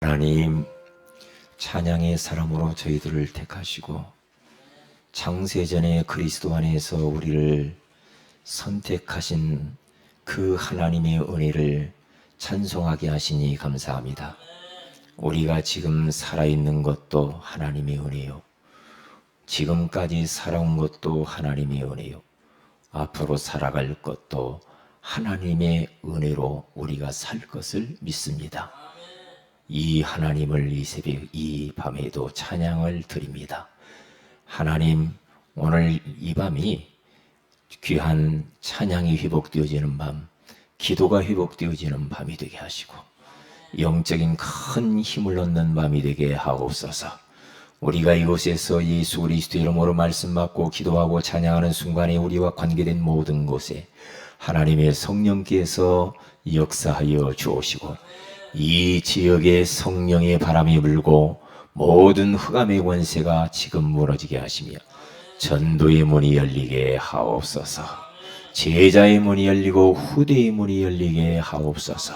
하나님, 찬양의 사람으로 저희들을 택하시고 창세전에 그리스도 안에서 우리를 선택하신 그 하나님의 은혜를 찬송하게 하시니 감사합니다. 우리가 지금 살아있는 것도 하나님의 은혜요, 지금까지 살아온 것도 하나님의 은혜요, 앞으로 살아갈 것도 하나님의 은혜로 우리가 살 것을 믿습니다. 이 하나님을 이 새벽 이 밤에도 찬양을 드립니다. 하나님, 오늘 이 밤이 귀한 찬양이 회복되어지는 밤, 기도가 회복되어지는 밤이 되게 하시고 영적인 큰 힘을 얻는 밤이 되게 하옵소서. 우리가 이곳에서 예수 그리스도의 이름으로 말씀 받고 기도하고 찬양하는 순간에 우리와 관계된 모든 곳에 하나님의 성령께서 역사하여 주옵시고 이 지역에 성령의 바람이 불고 모든 흑암의 권세가 지금 무너지게 하시며 전도의 문이 열리게 하옵소서. 제자의 문이 열리고 후대의 문이 열리게 하옵소서.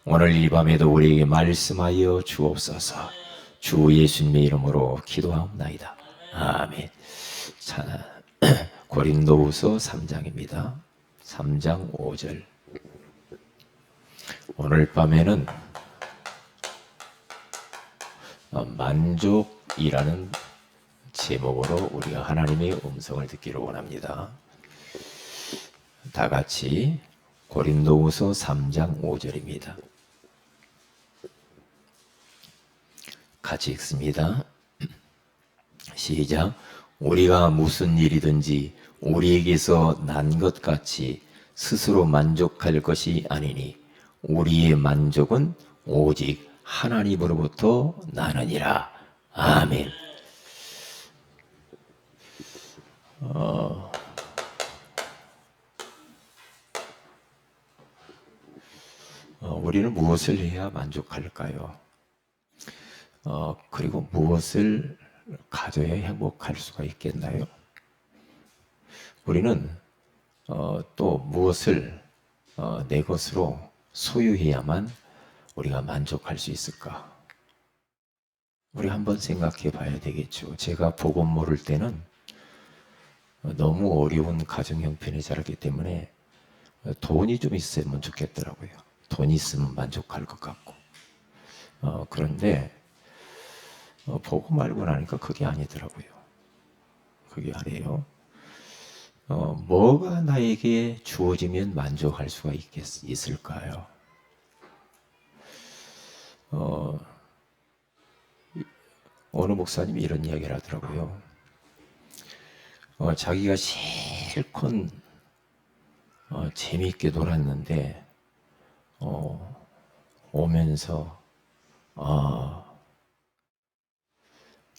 오늘 이 밤에도 우리에게 말씀하여 주옵소서. 주 예수님의 이름으로 기도하옵나이다. 아멘. 자, 고린도후서 3장입니다. 3장 5절. 오늘 밤에는 만족이라는 제목으로 우리가 하나님의 음성을 듣기를 원합니다. 다 같이 고린도후서 3장 5절입니다. 같이 읽습니다. 시작. 우리가 무슨 일이든지 우리에게서 난 것 같이 스스로 만족할 것이 아니니 우리의 만족은 오직 하나님으로부터 나느니라. 아멘. 우리는 무엇을 해야 만족할까요? 그리고 무엇을 가져야 행복할 수가 있겠나요? 우리는 또 무엇을 내 것으로 소유해야만 우리가 만족할 수 있을까? 우리 한번 생각해 봐야 되겠죠. 제가 복음 모를 때는 너무 어려운 가정 형편에 자랐기 때문에 돈이 좀 있으면 좋겠더라고요. 돈이 있으면 만족할 것 같고. 그런데 복음 알고 나니까 그게 아니더라고요. 그게 아니에요. 뭐가 나에게 주어지면 만족할 수가 있을까요? 어느 목사님이 이런 이야기를 하더라고요. 자기가 실컷 재미있게 놀았는데 오면서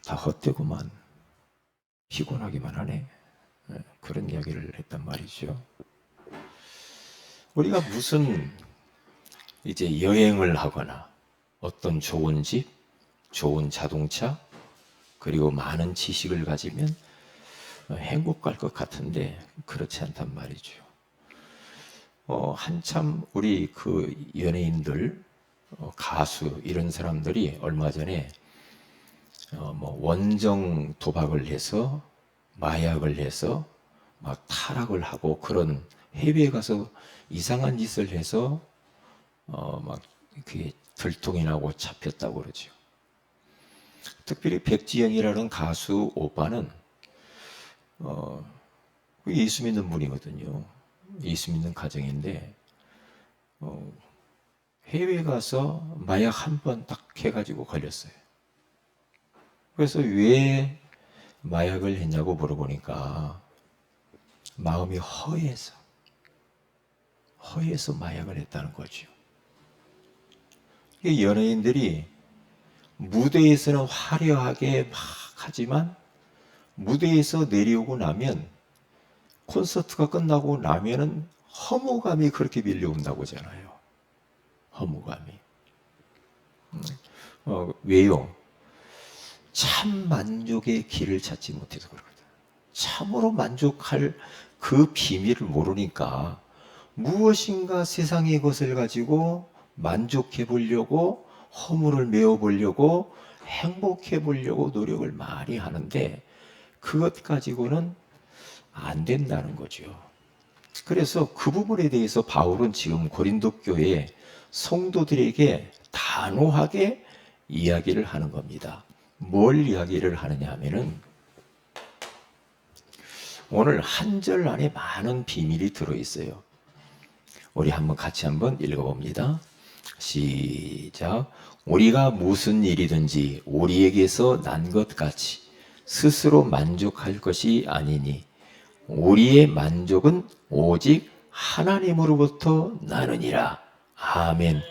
다 헛되고만 피곤하기만 하네. 그런 이야기를 했단 말이죠. 우리가 무슨 이제 여행을 하거나 어떤 좋은 집, 좋은 자동차, 그리고 많은 지식을 가지면 행복할 것 같은데 그렇지 않단 말이죠. 한참 우리 그 연예인들, 가수 이런 사람들이 얼마 전에 원정 도박을 해서 마약을 해서 막 타락을 하고 그런 해외에 가서 이상한 짓을 해서 막 그게 들통이 나고 잡혔다고 그러죠. 특별히 백지영이라는 가수 오빠는 예수 믿는 분이거든요. 예수 믿는 가정인데 해외에 가서 마약 한 번 딱 해가지고 걸렸어요. 그래서 왜 마약을 했냐고 물어보니까 마음이 허해서 마약을 했다는 거죠. 연예인들이 무대에서는 화려하게 막 하지만 무대에서 내려오고 나면 콘서트가 끝나고 나면은 허무감이 그렇게 밀려온다고 하잖아요. 허무감이. 왜요? 참 만족의 길을 찾지 못해서 그러거든. 참으로 만족할 그 비밀을 모르니까 무엇인가 세상의 것을 가지고 만족해 보려고 허물을 메워보려고 행복해 보려고 노력을 많이 하는데 그것 가지고는 안 된다는 거죠. 그래서 그 부분에 대해서 바울은 지금 고린도 교회 성도들에게 단호하게 이야기를 하는 겁니다. 뭘 이야기를 하느냐 하면은 오늘 한 절 안에 많은 비밀이 들어있어요. 우리 같이 한번 읽어봅니다. 시작. 우리가 무슨 일이든지 우리에게서 난 것 같이 스스로 만족할 것이 아니니 우리의 만족은 오직 하나님으로부터 나느니라. 아멘.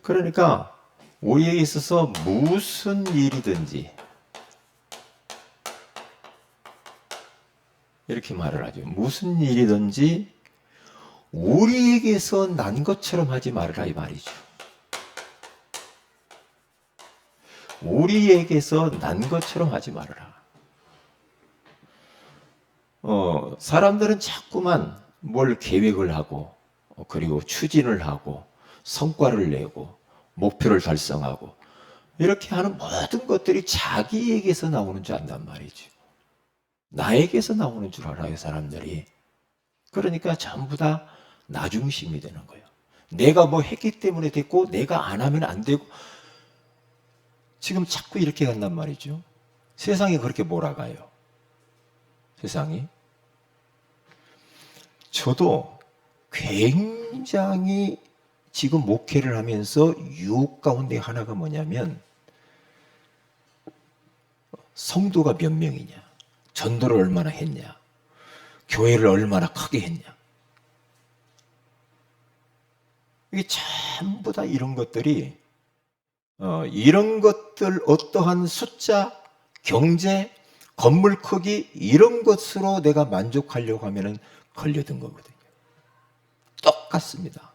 그러니까 우리에게 있어서 무슨 일이든지 이렇게 말을 하죠. 무슨 일이든지 우리에게서 난 것처럼 하지 말아라 이 말이죠. 우리에게서 난 것처럼 하지 말아라. 사람들은 자꾸만 뭘 계획을 하고 그리고 추진을 하고 성과를 내고 목표를 달성하고 이렇게 하는 모든 것들이 자기에게서 나오는 줄 안단 말이죠. 나에게서 나오는 줄 알아요, 사람들이. 그러니까 전부 다 나 중심이 되는 거예요. 내가 뭐 했기 때문에 됐고 내가 안 하면 안 되고 지금 자꾸 이렇게 간단 말이죠. 세상이 그렇게 몰아가요. 세상이. 저도 굉장히 지금 목회를 하면서 유혹 가운데 하나가 뭐냐면 성도가 몇 명이냐, 전도를 얼마나 했냐, 교회를 얼마나 크게 했냐. 이게 전부 다 이런 것들이 이런 것들 어떠한 숫자, 경제, 건물 크기 이런 것으로 내가 만족하려고 하면은 걸려든 거거든요. 똑같습니다.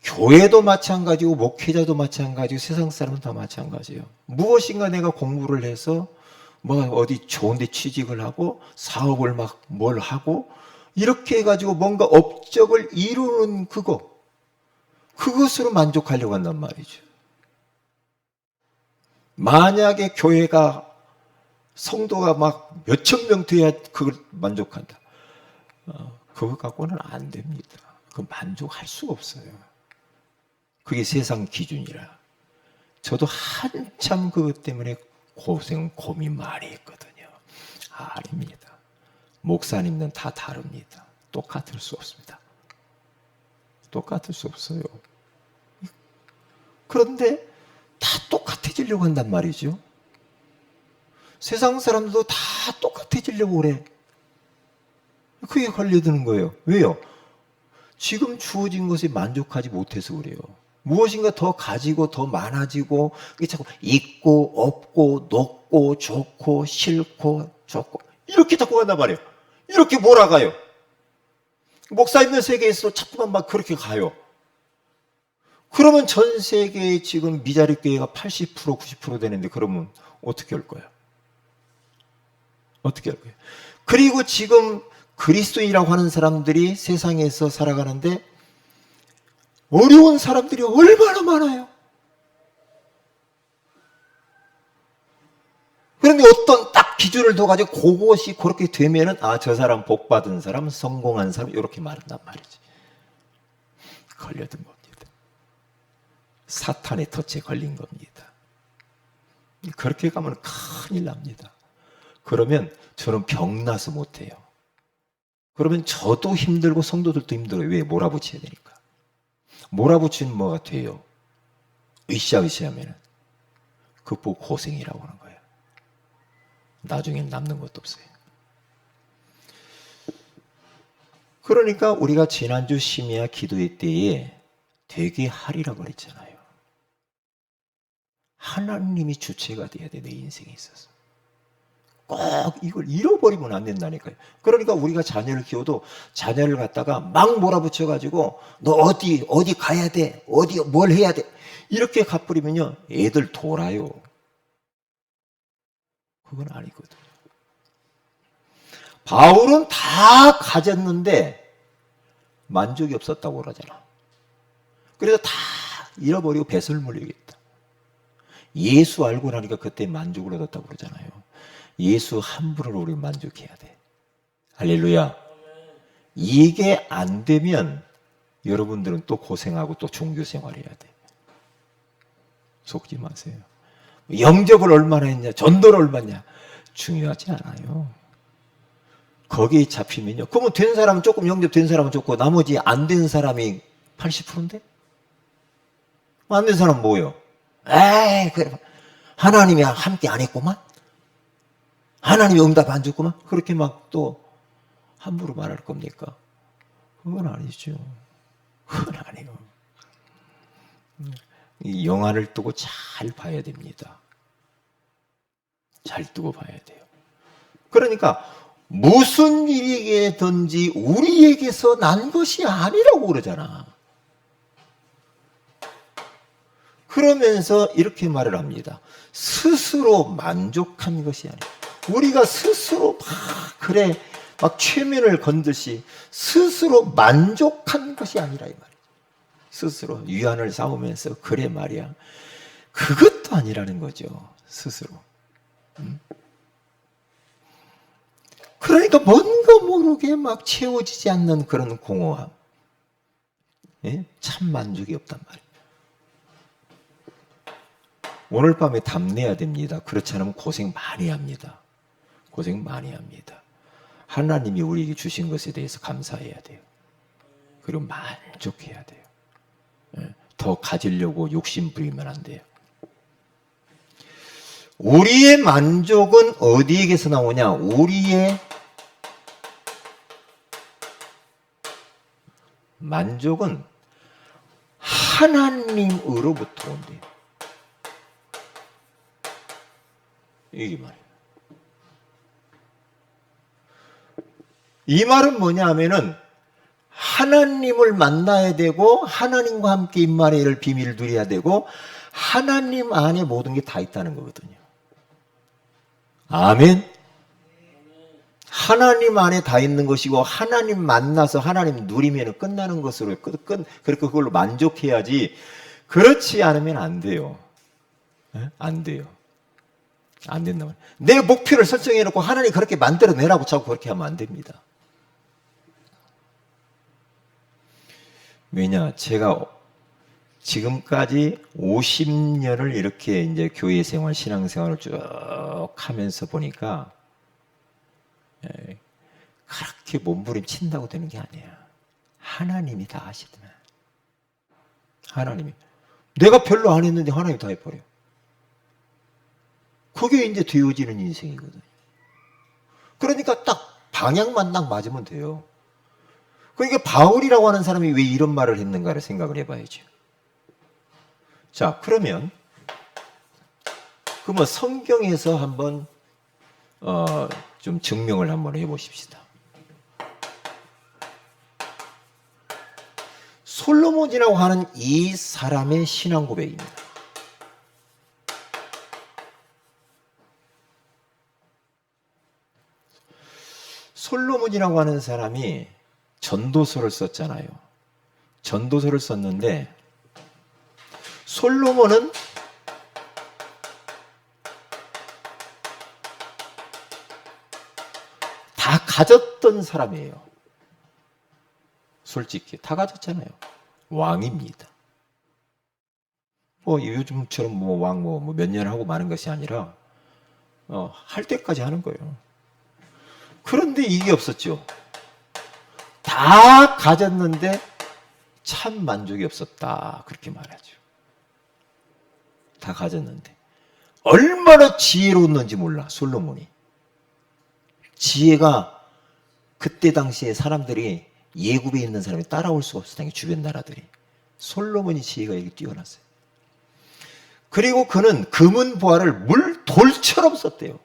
교회도 마찬가지고 목회자도 마찬가지고 세상 사람은 다 마찬가지예요. 무엇인가 내가 공부를 해서 뭐 어디 좋은 데 취직을 하고 사업을 막 뭘 하고 이렇게 해가지고 뭔가 업적을 이루는 그것으로 만족하려고 한단 말이죠. 만약에 교회가 성도가 막 몇천 명 돼야 그걸 만족한다. 그거 갖고는 안 됩니다. 그 만족할 수가 없어요. 그게 세상 기준이라. 저도 한참 그것 때문에 고민 많이 했거든요. 아닙니다. 목사님은 다 다릅니다. 똑같을 수 없습니다. 똑같을 수 없어요. 그런데 다 똑같아지려고 한단 말이죠. 세상 사람들도 다 똑같아지려고 그래. 그게 걸려드는 거예요. 왜요? 지금 주어진 것에 만족하지 못해서 그래요. 무엇인가 더 가지고 더 많아지고 이게 자꾸 있고 없고 높고 좋고 싫고 좋고 이렇게 자꾸 간단 말이에요. 이렇게 몰아가요. 목사님들 세계에서 자꾸만 막 그렇게 가요. 그러면 전 세계에 지금 미자립 교회가 80% 90% 되는데 그러면 어떻게 할 거야? 어떻게 할 거예요? 그리고 지금 그리스도인이라고 하는 사람들이 세상에서 살아가는데 어려운 사람들이 얼마나 많아요. 그런데 어떤 딱 기준을 둬가지고 그것이 그렇게 되면은 저 사람 복 받은 사람, 성공한 사람 이렇게 말한단 말이지. 걸려든 겁니다. 사탄의 덫에 걸린 겁니다. 그렇게 가면 큰일 납니다. 그러면 저는 병나서 못해요. 그러면 저도 힘들고 성도들도 힘들어요. 왜? 몰아붙여야 되니까. 몰아붙이면 뭐가 돼요? 으쌰으쌰하면 극복 고생이라고 하는 거예요. 나중엔 남는 것도 없어요. 그러니까 우리가 지난주 심야 기도회 때에 되게 하리라고 그랬잖아요. 하나님이 주체가 돼야 돼, 내 인생에 있어서. 꼭 이걸 잃어버리면 안 된다니까요. 그러니까 우리가 자녀를 키워도 자녀를 갖다가 막 몰아붙여가지고 너 어디 가야 돼, 어디 뭘 해야 돼 이렇게 가버리면요 애들 돌아요. 그건 아니거든요. 바울은 다 가졌는데 만족이 없었다고 그러잖아. 그래서 다 잃어버리고 배설 물리겠다. 예수 알고 나니까 그때 만족을 얻었다고 그러잖아요. 예수 한 분으로 우리 만족해야 돼. 할렐루야. 이게 안 되면 여러분들은 또 고생하고 또 종교생활 해야 돼. 속지 마세요. 영접을 얼마나 했냐, 전도를 얼마냐, 중요하지 않아요. 거기에 잡히면요. 그러면 된 사람은 조금, 영접된 사람은 좋고 나머지 안 된 사람이 80%인데? 안 된 사람은 뭐예요? 에이, 그래. 하나님이 함께 안 했구만? 하나님이 응답 안 줬구만? 그렇게 막 또 함부로 말할 겁니까? 그건 아니죠. 그건 아니에요. 이 영안을 두고 잘 봐야 됩니다. 잘 두고 봐야 돼요. 그러니까 무슨 일이든지 우리에게서 난 것이 아니라고 그러잖아. 그러면서 이렇게 말을 합니다. 스스로 만족한 것이 아니야. 우리가 스스로 그래 막 최면을 건듯이 스스로 만족한 것이 아니라 이 말이야. 스스로 위안을 삼으면서 그래 말이야. 그것도 아니라는 거죠. 스스로. 그러니까 뭔가 모르게 막 채워지지 않는 그런 공허함. 예? 참 만족이 없단 말이에요. 오늘 밤에 답내야 됩니다. 그렇지 않으면 고생 많이 합니다. 고생 많이 합니다. 하나님이 우리에게 주신 것에 대해서 감사해야 돼요. 그리고 만족해야 돼요. 예? 더 가지려고 욕심 부리면 안 돼요. 우리의 만족은 어디에게서 나오냐? 우리의 만족은 하나님으로부터 온대요. 이게 말이에요. 이 말은 뭐냐 하면은 하나님을 만나야 되고 하나님과 함께 임마누엘 비밀을 누려야 되고 하나님 안에 모든 게 다 있다는 거거든요. 아멘. 하나님 안에 다 있는 것이고 하나님 만나서 하나님 누리면 끝나는 것으로 그렇게 그걸로 만족해야지. 그렇지 않으면 안 돼요. 안 돼요. 안 된다 말이에요. 내 목표를 설정해 놓고 하나님 그렇게 만들어내라고 자꾸 그렇게 하면 안 됩니다. 왜냐, 제가 지금까지 50년을 이렇게 이제 교회 생활, 신앙 생활을 쭉 하면서 보니까 그렇게 몸부림친다고 되는 게 아니야. 하나님이 다 하시더만. 하나님이. 내가 별로 안 했는데 하나님이 다 해버려. 그게 이제 되어지는 인생이거든요. 그러니까 딱 방향만 딱 맞으면 돼요. 그러니까 바울이라고 하는 사람이 왜 이런 말을 했는가를 생각을 해봐야죠. 자, 그러면 성경에서 한번 좀 증명을 한번 해보십시다. 솔로몬이라고 하는 이 사람의 신앙 고백입니다. 솔로몬이라고 하는 사람이 전도서를 썼잖아요. 전도서를 썼는데 솔로몬은 다 가졌던 사람이에요. 솔직히 다 가졌잖아요. 왕입니다. 요즘처럼 왕 몇 년 하고 마는 것이 아니라 할 때까지 하는 거예요. 그런데 이게 없었죠. 다 가졌는데 참 만족이 없었다. 그렇게 말하죠. 다 가졌는데 얼마나 지혜로웠는지 몰라. 솔로몬이. 지혜가 그때 당시에 사람들이 예굽에 있는 사람이 따라올 수가 없었다는 게 주변 나라들이. 솔로몬이 지혜가 여기 뛰어났어요. 그리고 그는 금은 보화를 돌처럼 썼대요.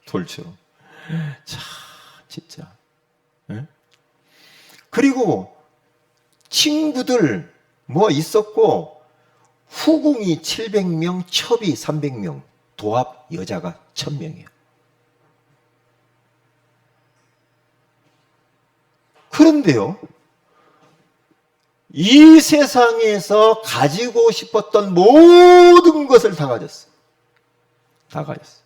돌처럼. 참 진짜. 네? 그리고 친구들 있었고 후궁이 700명, 첩이 300명, 도합 여자가 1000명이에요. 그런데요, 이 세상에서 가지고 싶었던 모든 것을 다 가졌어. 다 가졌어.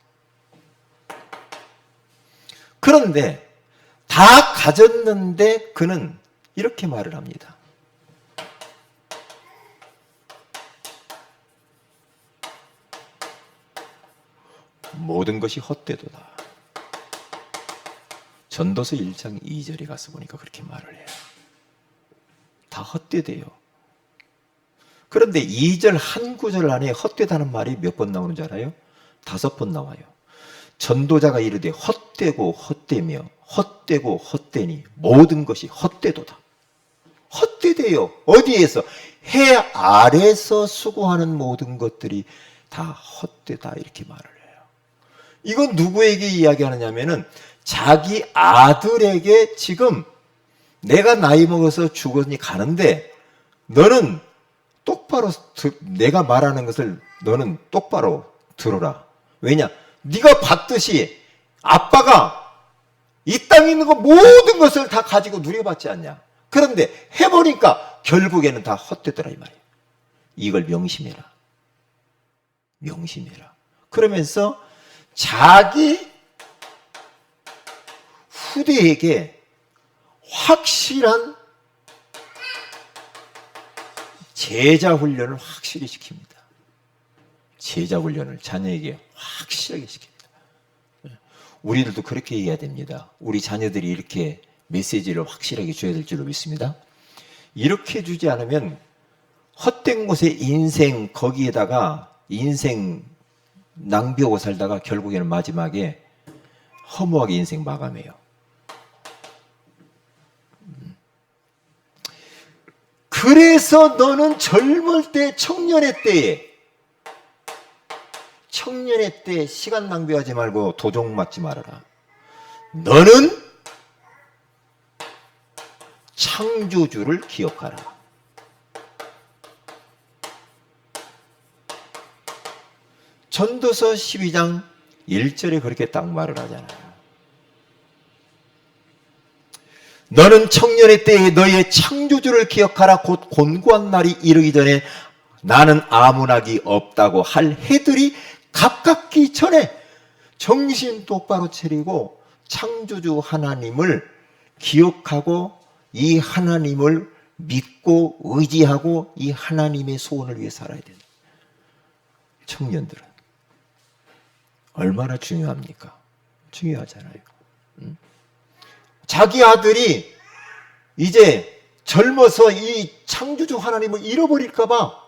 그런데 다 가졌는데 그는 이렇게 말을 합니다. 모든 것이 헛되도다. 전도서 1장 2절에 가서 보니까 그렇게 말을 해요. 다 헛되대요. 그런데 2절 한 구절 안에 헛되다는 말이 몇 번 나오는 줄 알아요? 5번 나와요. 전도자가 이르되 헛되고 헛되며 헛되고 헛되니 모든 것이 헛되도다. 헛되대요. 어디에서? 해 아래서 수고하는 모든 것들이 다 헛되다 이렇게 말을 해요. 이건 누구에게 이야기하느냐면은 자기 아들에게 지금 내가 나이 먹어서 죽으니 가는데 너는 똑바로 내가 말하는 것을 너는 똑바로 들어라. 왜냐? 네가 봤듯이 아빠가 이 땅에 있는 거 모든 것을 다 가지고 누려봤지 않냐. 그런데 해보니까 결국에는 다 헛되더라 이 말이에요. 이걸 명심해라. 명심해라. 그러면서 자기 후대에게 확실한 제자 훈련을 확실히 시킵니다. 제자 훈련을 자녀에게 확실하게 시킵니다. 우리들도 그렇게 해야 됩니다. 우리 자녀들이 이렇게 메시지를 확실하게 줘야 될 줄로 믿습니다. 이렇게 주지 않으면 헛된 곳에 인생 거기에다가 인생 낭비하고 살다가 결국에는 마지막에 허무하게 인생 마감해요. 그래서 너는 젊을 때 청년의 때에 시간 낭비하지 말고 도종 맞지 말아라. 너는 창조주를 기억하라. 전도서 12장 1절에 그렇게 딱 말을 하잖아요. 너는 청년의 때에 너의 창조주를 기억하라. 곧 곤고한 날이 이르기 전에 나는 아무나기 없다고 할 해들이 가깝기 전에 정신 똑바로 차리고 창조주 하나님을 기억하고 이 하나님을 믿고 의지하고 이 하나님의 소원을 위해 살아야 된다. 청년들은 얼마나 중요합니까? 중요하잖아요. 자기 아들이 이제 젊어서 이 창조주 하나님을 잃어버릴까 봐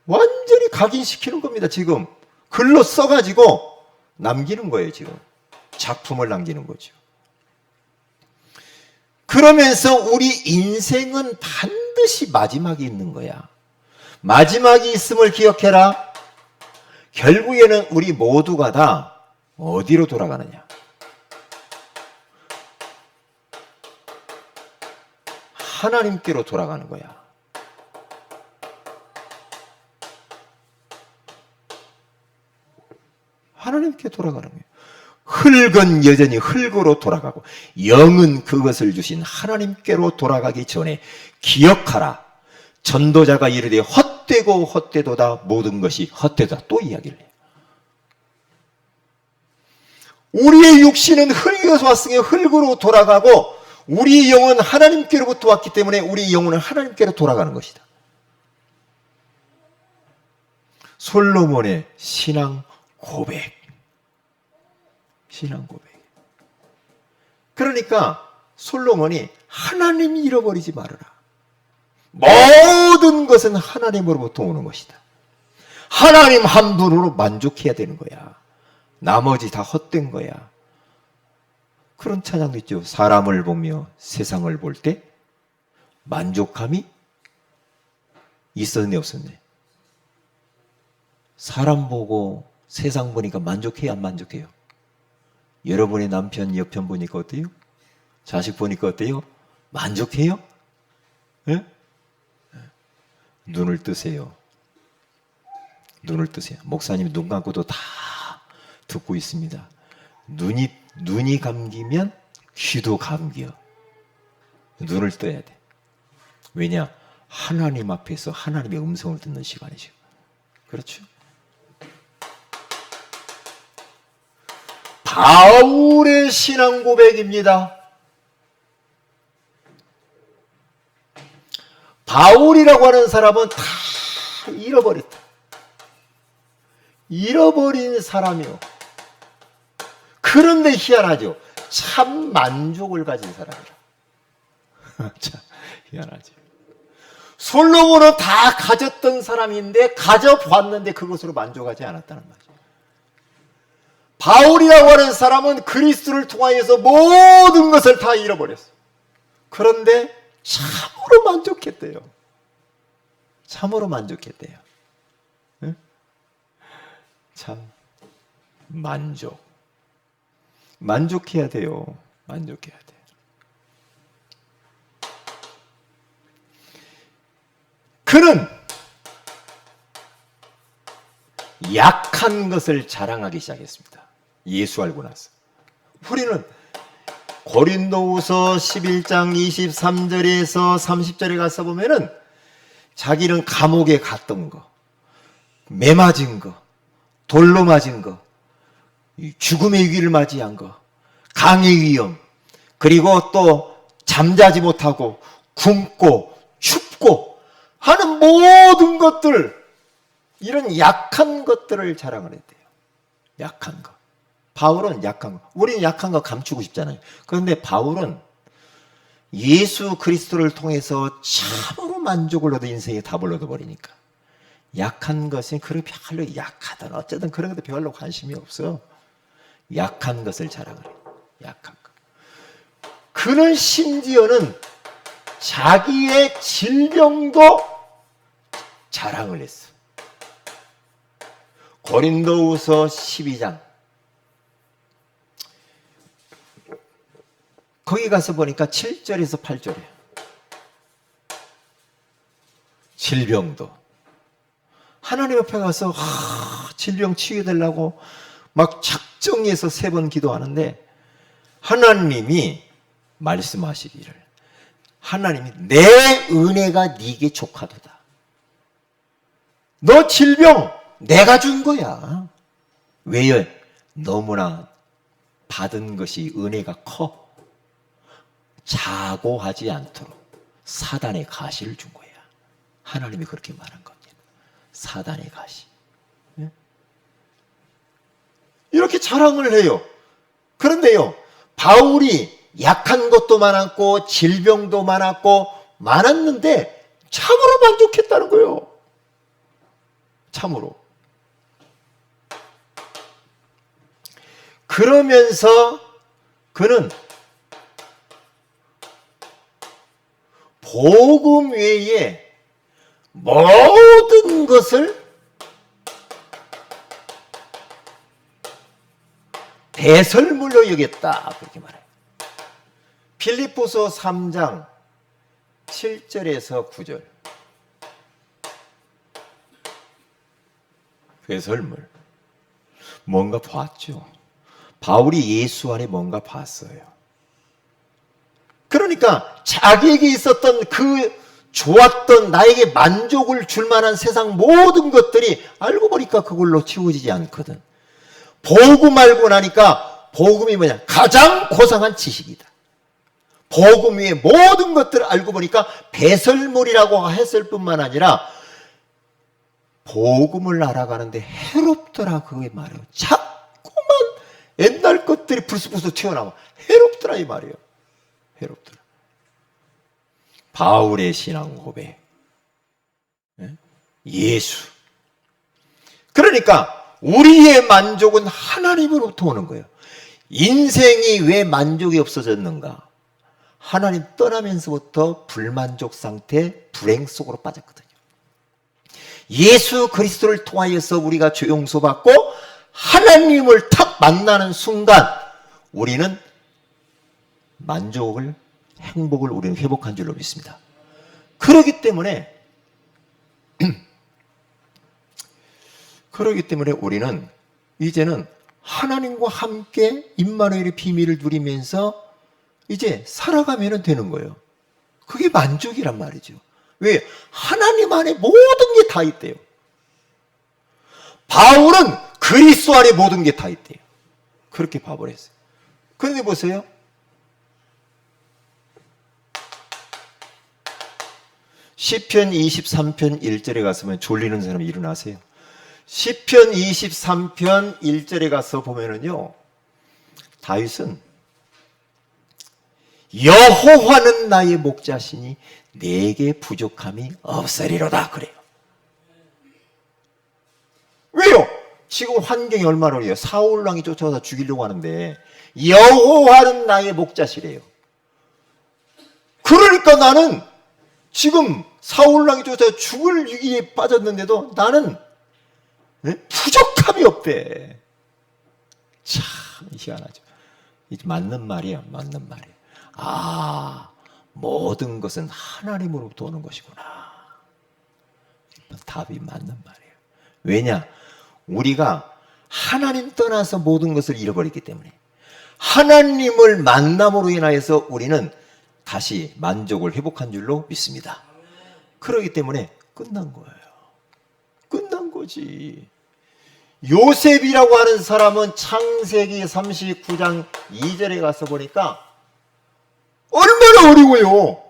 완전히 각인시키는 겁니다. 지금 글로 써가지고 남기는 거예요. 지금 작품을 남기는 거죠. 그러면서 우리 인생은 반드시 마지막이 있는 거야. 마지막이 있음을 기억해라. 결국에는 우리 모두가 다 어디로 돌아가느냐? 하나님께로 돌아가는 거야. 하나님께 돌아가는 거예요. 흙은 여전히 흙으로 돌아가고 영은 그것을 주신 하나님께로 돌아가기 전에 기억하라. 전도자가 이르되 헛되고 헛되도다. 모든 것이 헛되다. 또 이야기를 해요. 우리의 육신은 흙에서 왔으니 흙으로 돌아가고 우리의 영은 하나님께로부터 왔기 때문에 우리의 영혼은 하나님께로 돌아가는 것이다. 솔로몬의 신앙 고백. 신앙 고백. 그러니까 솔로몬이 하나님 잃어버리지 말아라. 모든 것은 하나님으로부터 오는 것이다. 하나님 한 분으로 만족해야 되는 거야. 나머지 다 헛된 거야. 그런 찬양도 있죠. 사람을 보며 세상을 볼 때 만족함이 있었네 없었네. 사람 보고 세상 보니까 만족해요 안 만족해요? 여러분의 남편 여편 보니까 어때요? 자식 보니까 어때요? 만족해요? 네? 눈을 뜨세요. 눈을 뜨세요. 목사님 눈 감고도 다 듣고 있습니다. 눈이 감기면 귀도 감겨. 눈을 떠야 돼. 왜냐? 하나님 앞에서 하나님의 음성을 듣는 시간이죠. 그렇죠? 바울의 신앙 고백입니다. 바울이라고 하는 사람은 다 잃어버렸다. 잃어버린 사람이요. 그런데 희한하죠. 참 만족을 가진 사람이라. 참 희한하죠. 솔로몬은 다 가졌던 사람인데 가져보았는데 그것으로 만족하지 않았다는 말이죠. 바울이라고 하는 사람은 그리스도를 통하여서 모든 것을 다 잃어버렸어요. 그런데 참으로 만족했대요. 참으로 만족했대요. 응? 참 만족해야 돼요. 만족해야 돼요. 그는 약한 것을 자랑하기 시작했습니다. 예수 알고 나서. 우리는 고린도후서 11장 23절에서 30절에 가서 보면은 자기는 감옥에 갔던 거, 매 맞은 거, 돌로 맞은 거, 죽음의 위기를 맞이한 거, 강의 위험, 그리고 또 잠자지 못하고 굶고 춥고 하는 모든 것들, 이런 약한 것들을 자랑을 했대요. 약한 거. 바울은 약한 거. 우리는 약한 거 감추고 싶잖아요. 그런데 바울은 예수 그리스도를 통해서 참으로 만족을 얻어 인생의 답을 얻어버리니까 약한 것은 그렇게 별로 약하든 어쨌든 그런 것도 별로 관심이 없어. 약한 것을 자랑을 해요. 약한 것. 그는 심지어는 자기의 질병도 자랑을 했어. 고린도후서 12장 거기 가서 보니까 7절에서 8절이에요. 질병도 하나님 앞에 가서 질병 치유되려고 막 작정해서 3번 기도하는데 하나님이 말씀하시기를 하나님이 내 은혜가 네게 족하도다. 너 질병 내가 준 거야. 왜요? 너무나 받은 것이 은혜가 커. 자고하지 않도록 사단의 가시를 준 거야. 하나님이 그렇게 말한 겁니다. 사단의 가시. 네? 이렇게 자랑을 해요. 그런데요, 바울이 약한 것도 많았고 질병도 많았는데 참으로 만족했다는 거예요. 참으로. 그러면서 그는 복음 외에 모든 것을 배설물로 여겼다. 그렇게 말해요. 빌립보서 3장 7절에서 9절. 배설물. 뭔가 봤죠. 바울이 예수 안에 뭔가 봤어요. 그러니까 자기에게 있었던 그 좋았던 나에게 만족을 줄 만한 세상 모든 것들이 알고 보니까 그걸로 채워지지 않거든. 복음 알고 나니까 복음이 뭐냐? 가장 고상한 지식이다. 복음 위에 모든 것들을 알고 보니까 배설물이라고 했을 뿐만 아니라 복음을 알아가는데 해롭더라 그게 말이에요. 자꾸만 옛날 것들이 불쑥불쑥 튀어나와. 해롭더라 이 말이에요. 해롭더라. 바울의 신앙 고백. 예수. 그러니까 우리의 만족은 하나님으로부터 오는 거예요. 인생이 왜 만족이 없어졌는가? 하나님 떠나면서부터 불만족 상태, 불행 속으로 빠졌거든요. 예수 그리스도를 통하여서 우리가 죄 용서받고 하나님을 탁 만나는 순간 우리는 만족을, 행복을 우리는 회복한 줄로 믿습니다. 그렇기 때문에 우리는 이제는 하나님과 함께 임마누엘의 비밀을 누리면서 이제 살아가면 되는 거예요. 그게 만족이란 말이죠. 왜? 하나님 안에 모든 게 다 있대요. 바울은 그리스도 안에 모든 게 다 있대요. 그렇게 봐버렸어요. 그런데 보세요. 시편 23편 1절에 가서면 졸리는 사람이 일어나세요. 시편 23편 1절에 가서 보면은요, 다윗은 여호와는 나의 목자시니 내게 부족함이 없으리로다 그래요. 왜요? 지금 환경이 얼마나 어려워요. 사울왕이 쫓아와서 죽이려고 하는데 여호와는 나의 목자시래요. 그러니까 나는 지금 사울왕이 쫓아서 죽을 위기에 빠졌는데도 나는 부족함이 없대. 참 희한하죠. 맞는 말이야, 맞는 말이야. 아, 모든 것은 하나님으로부터 오는 것이구나. 답이 맞는 말이에요. 왜냐? 우리가 하나님 떠나서 모든 것을 잃어버렸기 때문에 하나님을 만남으로 인하여서 우리는 다시 만족을 회복한 줄로 믿습니다. 그렇기 때문에 끝난 거예요. 끝난 거지. 요셉이라고 하는 사람은 창세기 39장 2절에 가서 보니까 얼마나 어려워요.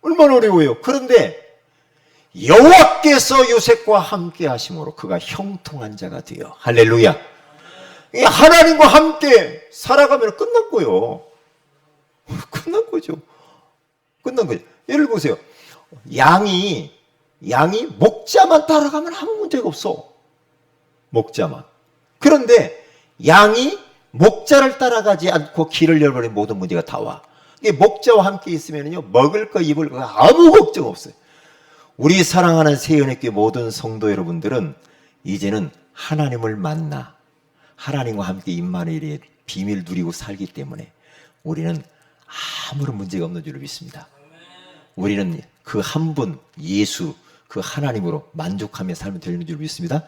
얼마나 어려워요. 그런데 여호와께서 요셉과 함께 하심으로 그가 형통한 자가 되어, 할렐루야. 하나님과 함께 살아가면 끝난 거예요. 끝난 거죠. 끝난 거죠. 예를 보세요. 양이 목자만 따라가면 아무 문제가 없어. 목자만. 그런데 양이 목자를 따라가지 않고 길을 잃어버리면 모든 문제가 다 와. 목자와 함께 있으면요, 먹을 거 입을 거 아무 걱정 없어요. 우리 사랑하는 세연의교회 모든 성도 여러분들은 이제는 하나님을 만나 하나님과 함께 임마누엘의 비밀 누리고 살기 때문에 우리는 아무런 문제가 없는 줄로 믿습니다. 우리는 그 한 분 예수 그 하나님으로 만족하며 살면 되는 줄 믿습니다.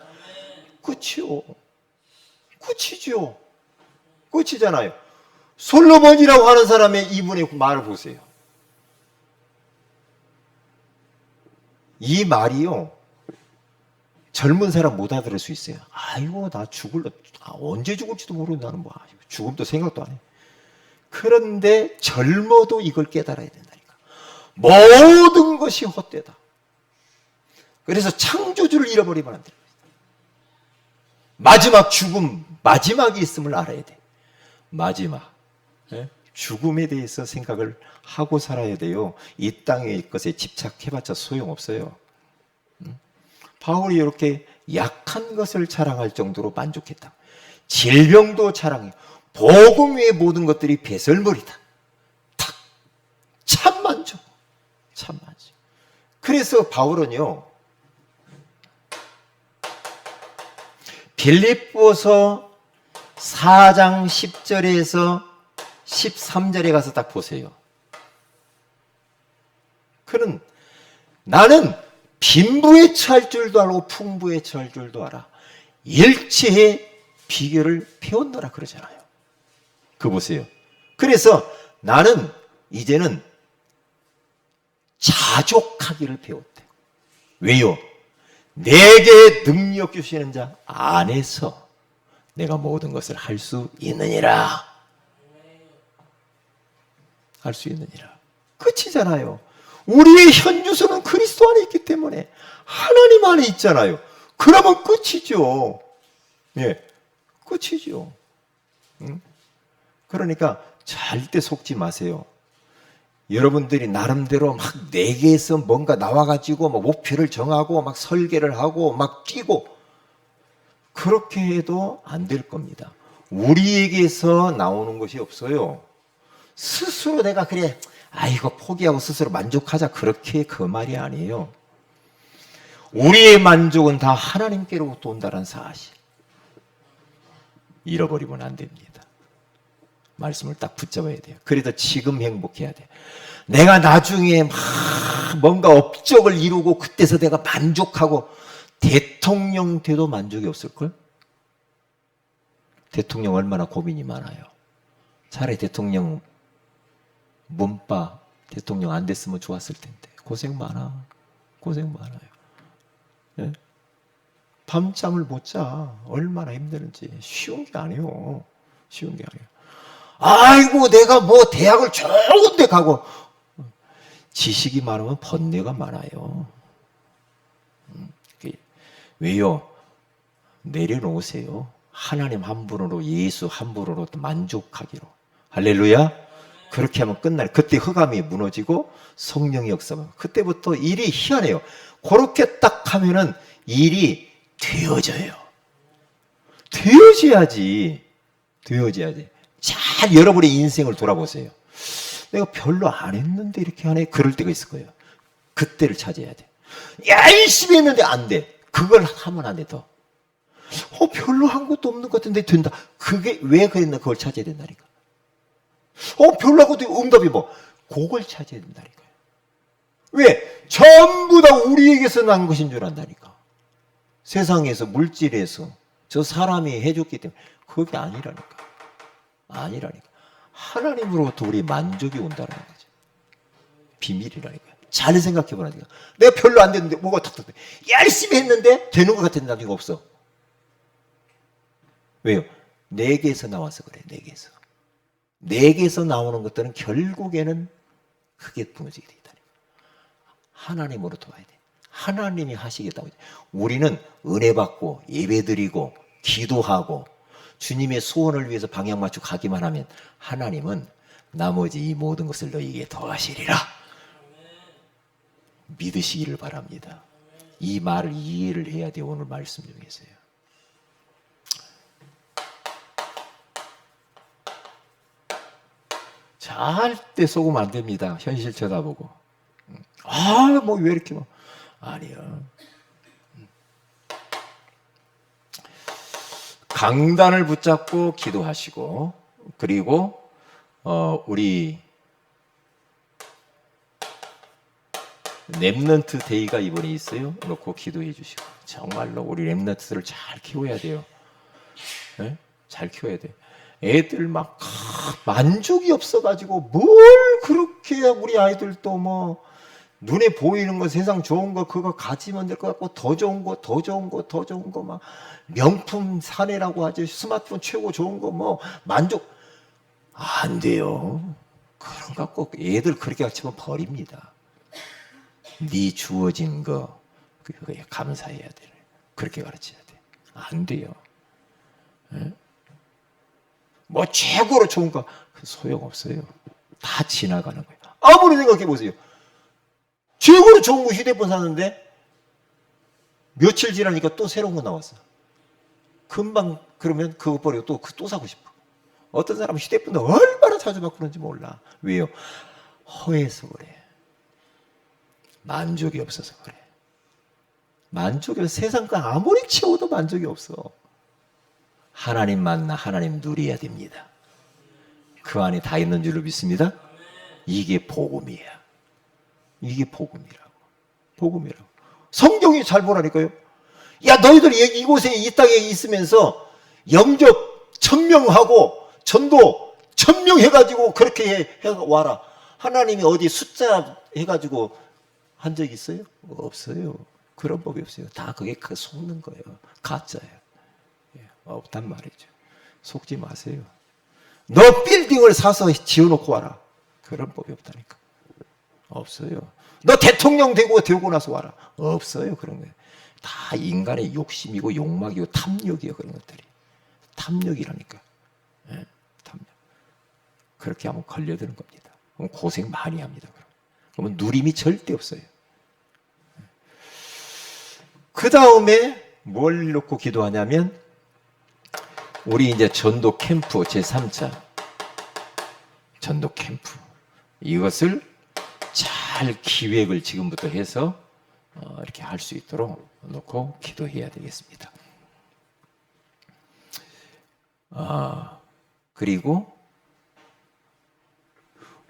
끝이요. 끝이죠. 끝이잖아요. 솔로몬이라고 하는 사람의 이분의 말을 보세요. 이 말이요, 젊은 사람 못 알아들을 수 있어요. 아이고, 나 언제 죽을지도 모르고 나는 죽음도 생각도 안 해. 그런데 젊어도 이걸 깨달아야 된다니까. 모든 것이 헛되다. 그래서 창조주를 잃어버리면 안 됩니다. 마지막 죽음, 마지막이 있음을 알아야 돼. 마지막. 죽음에 대해서 생각을 하고 살아야 돼요. 이 땅의 것에 집착해봤자 소용없어요. 바울이 이렇게 약한 것을 자랑할 정도로 만족했다. 질병도 자랑해. 복음 위의 모든 것들이 배설물이다. 탁. 참 만족. 참 만족. 그래서 바울은요, 빌립보서 4장 10절에서 13절에 가서 딱 보세요. 그는 나는 빈부에 처할 줄도 알고 풍부에 처할 줄도 알아. 일체의 비결을 배웠노라 그러잖아요. 그거 보세요. 그래서 나는 이제는 자족하기를 배웠대. 왜요? 내게 능력 주시는 자 안에서 내가 모든 것을 할 수 있느니라. 할 수 있느니라. 끝이잖아요. 우리의 현주소는 그리스도 안에 있기 때문에 하나님 안에 있잖아요. 그러면 끝이죠. 예, 끝이죠. 응? 그러니까 절대 속지 마세요. 여러분들이 나름대로 막 내게에서 뭔가 나와가지고 막 목표를 정하고 막 설계를 하고 막 뛰고 그렇게 해도 안 될 겁니다. 우리에게서 나오는 것이 없어요. 스스로 내가 그래, 아이고 포기하고 스스로 만족하자, 그렇게 그 말이 아니에요. 우리의 만족은 다 하나님께로부터 온다는 사실 잃어버리면 안 됩니다. 말씀을 딱 붙잡아야 돼요. 그래도 지금 행복해야 돼. 내가 나중에 막 뭔가 업적을 이루고 그때서 내가 만족하고 대통령 돼도 만족이 없을걸? 대통령 얼마나 고민이 많아요. 차라리 대통령 문바 대통령 안 됐으면 좋았을 텐데 고생 많아. 고생 많아요. 예? 밤잠을 못 자. 얼마나 힘드는지. 쉬운 게 아니에요. 쉬운 게 아니에요. 아이고, 내가 뭐 대학을 좋은 데 가고. 지식이 많으면 번뇌가 많아요. 왜요? 내려놓으세요. 하나님 한 분으로, 예수 한 분으로 만족하기로. 할렐루야. 그렇게 하면 끝날. 그때 흑암이 무너지고 성령의 역사가. 그때부터 일이 희한해요. 그렇게 딱 하면은 일이 되어져요. 되어져야지. 되어져야지. 잘 여러분의 인생을 돌아보세요. 내가 별로 안 했는데 이렇게 하네. 그럴 때가 있을 거예요. 그때를 찾아야 돼. 열심히 했는데 안 돼. 그걸 하면 안 돼, 더. 별로 한 것도 없는 것 같은데 된다. 그게 왜 그랬나, 그걸 찾아야 된다니까. 별로 한 것도 응답이 뭐. 그걸 찾아야 된다니까요. 왜? 전부 다 우리에게서 난 것인 줄 안다니까. 세상에서, 물질에서, 저 사람이 해줬기 때문에. 그게 아니라니까. 아니라니까. 하나님으로부터 우리 만족이 온다는 거죠. 비밀이라니까요. 잘 생각해 보라니까. 내가 별로 안 됐는데 뭐가 탁탁 돼. 열심히 했는데 되는 것 같은 나중에 없어. 왜요? 내게서 나와서 그래. 내게서. 내게서 나오는 것들은 결국에는 크게 무너지게 돼 있다니까. 하나님으로 도와야 돼. 하나님이 하시겠다고. 우리는 은혜 받고 예배드리고 기도하고 주님의 소원을 위해서 방향 맞추고 가기만 하면 하나님은 나머지 이 모든 것을 너희에게 더하시리라. 믿으시기를 바랍니다. 이 말을 이해를 해야 돼요. 오늘 말씀 중에서요. 절대 속으면 안 됩니다. 현실 쳐다보고. 뭐 왜 이렇게 뭐. 아니요. 강단을 붙잡고 기도하시고, 그리고 우리 렘넌트 데이가 이번에 있어요. 놓고 기도해 주시고. 정말로 우리 렘넌트들을 잘 키워야 돼요. 네? 잘 키워야 돼. 애들 막 만족이 없어가지고 뭘 그렇게 우리 아이들도 뭐 눈에 보이는 거 세상 좋은 거 그거 가지면 될 것 같고 더 좋은 거 더 좋은 거 더 좋은 거 막 명품 사내라고 하죠. 스마트폰 최고 좋은 거 뭐 만족 안 돼요. 그런 거 꼭 애들 그렇게 가르치면 버립니다. 네 주어진 거 그거에 감사해야 돼. 그렇게 가르쳐야 돼. 안 돼요. 네? 뭐 최고로 좋은 거 소용없어요. 다 지나가는 거예요. 아무리 생각해 보세요. 최고로 좋은 거 휴대폰 사는데 며칠 지나니까 또 새로운 거 나왔어. 금방 그러면 그거 버리고 또 사고 싶어. 어떤 사람은 휴대폰도 얼마나 자주 바꾸는지 몰라. 왜요? 허해서 그래. 만족이 없어서 그래. 만족이 없어서 세상 거 아무리 채워도 만족이 없어. 하나님 만나 하나님 누려야 됩니다. 그 안에 다 있는 줄로 믿습니다. 이게 복음이야. 이게 복음이라고. 복음이라고. 성경이 잘 보라니까요. 야, 너희들 여기 이곳에 이 땅에 있으면서 영접 1000명하고 전도 1000명 해가지고 그렇게 해 와라. 하나님이 어디 숫자 해가지고 한 적 있어요? 없어요. 그런 법이 없어요. 다 그게 속는 거예요. 가짜예요. 없단 말이죠. 속지 마세요. 너 빌딩을 사서 지어놓고 와라. 그런 법이 없다니까. 없어요. 너 대통령 되고 나서 와라. 없어요. 그런 거. 다 인간의 욕심이고 욕망이고 탐욕이요. 그런 것들이. 탐욕이라니까. 네? 탐욕. 그렇게 하면 걸려드는 겁니다. 그럼 고생 많이 합니다. 그러면 누림이 절대 없어요. 그 다음에 뭘 놓고 기도하냐면 우리 이제 전도 캠프 제3차 전도 캠프 이것을 잘 기획을 지금부터 해서 이렇게 할 수 있도록 놓고 기도해야 되겠습니다. 그리고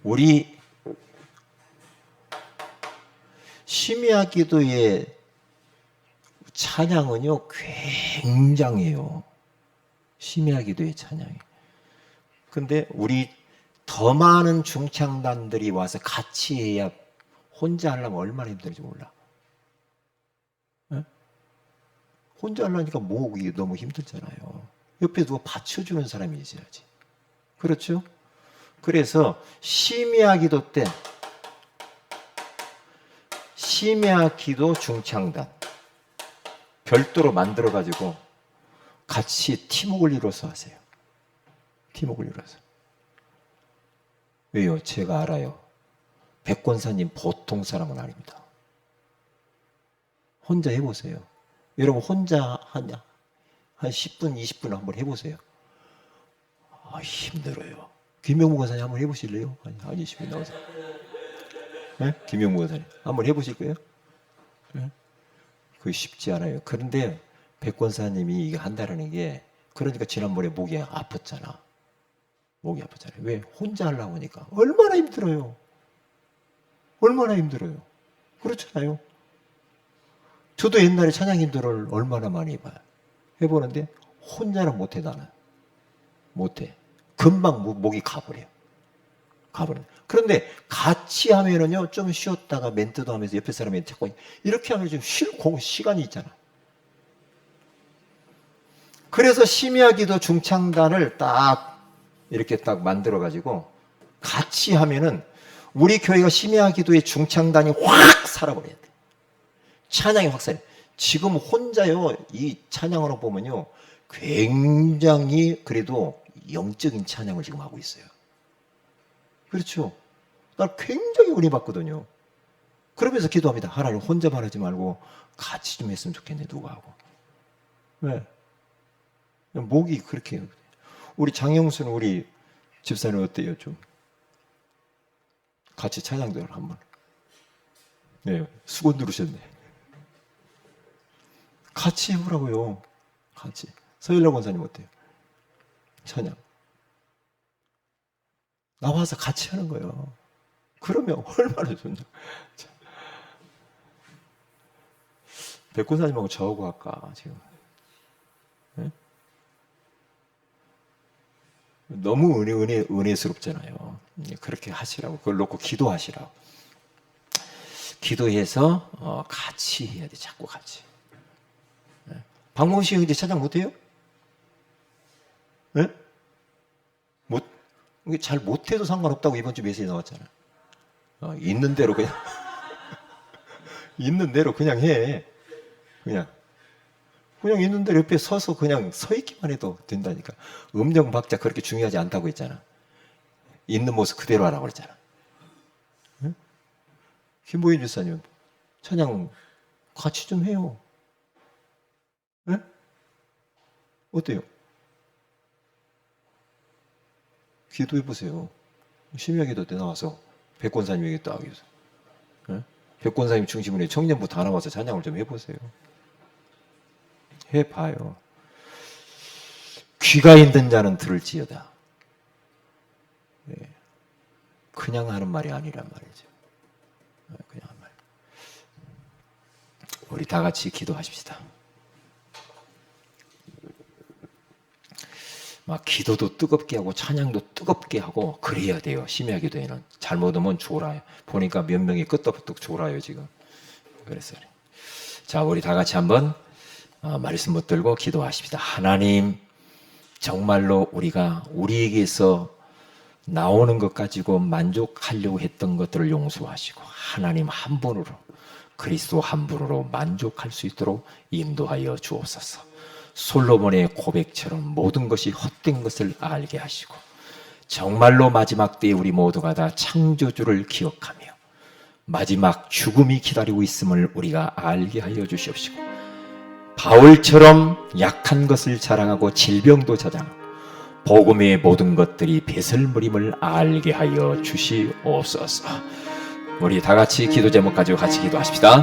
우리 심야 기도의 찬양은요 굉장해요. 심야 기도의 찬양이. 근데 우리 더 많은 중창단들이 와서 같이 해야 혼자 하려면 얼마나 힘든지 몰라. 예? 혼자 하려니까 목이 너무 힘들잖아요. 옆에 누가 받쳐주는 사람이 있어야지. 그렇죠? 그래서 심야 기도 때 심야 기도 중창단 별도로 만들어 가지고 같이 팀웍을 이뤄서 하세요. 팀웍을 이뤄서. 왜요? 제가 알아요. 백권사님 보통 사람은 아닙니다. 혼자 해보세요. 여러분 혼자 한 10분, 20분 한번 해보세요. 아, 힘들어요. 김영무 권사님 한번 해보실래요? 아니 20분 나와서. 네? 김영무 권사님 한번 해보실 거예요? 네? 그게 쉽지 않아요. 그런데 백권사님이 이거 한다는 게 그러니까 지난번에 목이 아팠잖아. 목이 아팠잖아요. 왜? 혼자 하려고 하니까 얼마나 힘들어요. 얼마나 힘들어요. 그렇잖아요. 저도 옛날에 찬양 인도를 얼마나 많이 해보는데 혼자는 못해. 나는 못해. 금방 목이 가버려. 그런데 같이 하면은요 좀 쉬었다가 멘트도 하면서 옆에 사람이 자꾸 이렇게 하면 좀 쉴 시간이 있잖아. 그래서 심야기도 중창단을 딱 이렇게 딱 만들어 가지고 같이 하면은 우리 교회가 심야기도의 중창단이 확 살아버려야 돼. 찬양이 확 살아. 지금 혼자요 이 찬양으로 보면요 굉장히 그래도 영적인 찬양을 지금 하고 있어요. 그렇죠? 난 굉장히 은혜 받거든요. 그러면서 기도합니다. 하나님 혼자만 하지 말고 같이 좀 했으면 좋겠네. 누가 하고. 왜? 목이 그렇게 해요. 우리 장영수는 우리 집사님 어때요? 좀 같이 찬양대를 한번. 네, 수건 누르셨네. 같이 해보라고요. 같이. 서일라 권사님 어때요? 찬양. 나와서 같이 하는 거예요. 그러면 얼마나 좋냐. 백권사님하고 저하고 할까 지금. 네? 너무 은혜스럽잖아요. 그렇게 하시라고. 그걸 놓고 기도하시라고. 기도해서 같이 해야 돼. 자꾸 같이. 네? 박몽식 씨 이제 찬양 못해요? 네? 잘 못해도 상관없다고 이번 주 메시지 나왔잖아. 있는 대로 그냥 있는 대로 그냥 해. 그냥 있는 대로 옆에 서서 그냥 서 있기만 해도 된다니까. 음정 박자 그렇게 중요하지 않다고 했잖아. 있는 모습 그대로 하라고 그랬잖아. 응? 김보인 집사님 찬양 같이 좀 해요. 응? 어때요? 기도해보세요. 심야기도 때 나와서 백권사님에게 딱 해서 백권사님 중심으로 청년부 다 나와서 찬양을 좀 해보세요. 해봐요. 귀가 있는 자는 들을지어다. 네. 그냥 하는 말이 아니란 말이죠. 그냥 하는 말. 우리 다 같이 기도하십시다. 막 기도도 뜨겁게 하고 찬양도 뜨겁게 하고 그래야 돼요. 심야기도에는 잘못하면 졸아요. 보니까 몇 명이 끄떡끄떡 졸아요 지금. 그래서 자 우리 다 같이 한번 말씀 붙들고 기도하십시다. 하나님 정말로 우리가 우리에게서 나오는 것 가지고 만족하려고 했던 것들을 용서하시고 하나님 한 분으로 그리스도 한 분으로 만족할 수 있도록 인도하여 주옵소서. 솔로몬의 고백처럼 모든 것이 헛된 것을 알게 하시고 정말로 마지막 때에 우리 모두가 다 창조주를 기억하며 마지막 죽음이 기다리고 있음을 우리가 알게 하여 주시옵시고 바울처럼 약한 것을 자랑하고 질병도 자랑하고 복음의 모든 것들이 배설물임을 알게 하여 주시옵소서. 우리 다 같이 기도 제목 가지고 같이 기도하십시다.